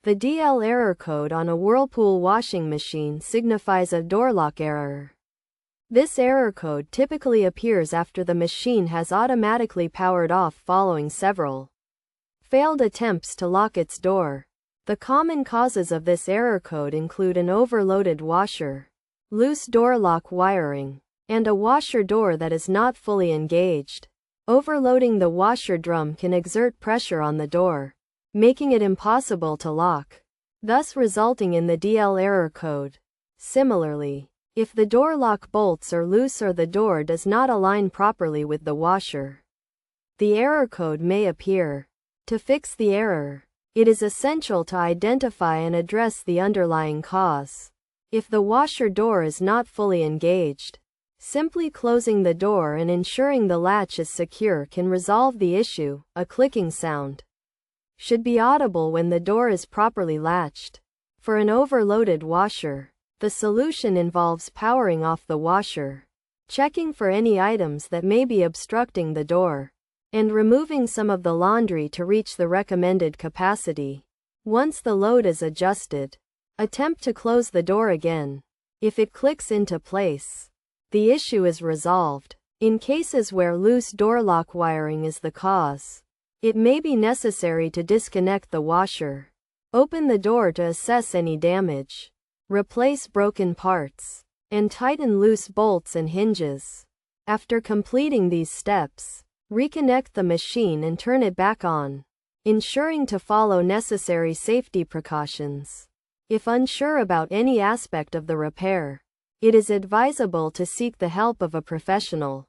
The DL error code on a Whirlpool washing machine signifies a door lock error. This error code typically appears after the machine has automatically powered off following several failed attempts to lock its door. The common causes of this error code include an overloaded washer, loose door lock wiring, and a washer door that is not fully engaged. Overloading the washer drum can exert pressure on the door, making it impossible to lock, thus resulting in the DL error code. Similarly, if the door lock bolts are loose or the door does not align properly with the washer, the error code may appear. To fix the error, it is essential to identify and address the underlying cause. If the washer door is not fully engaged, simply closing the door and ensuring the latch is secure can resolve the issue. A clicking sound should be audible when the door is properly latched. For an overloaded washer, the solution involves powering off the washer, checking for any items that may be obstructing the door, and removing some of the laundry to reach the recommended capacity. Once the load is adjusted, attempt to close the door again. If it clicks into place, the issue is resolved. In cases where loose door lock wiring is the cause, it may be necessary to disconnect the washer, open the door to assess any damage, replace broken parts, and tighten loose bolts and hinges. After completing these steps, reconnect the machine and turn it back on, ensuring to follow necessary safety precautions. If unsure about any aspect of the repair, it is advisable to seek the help of a professional.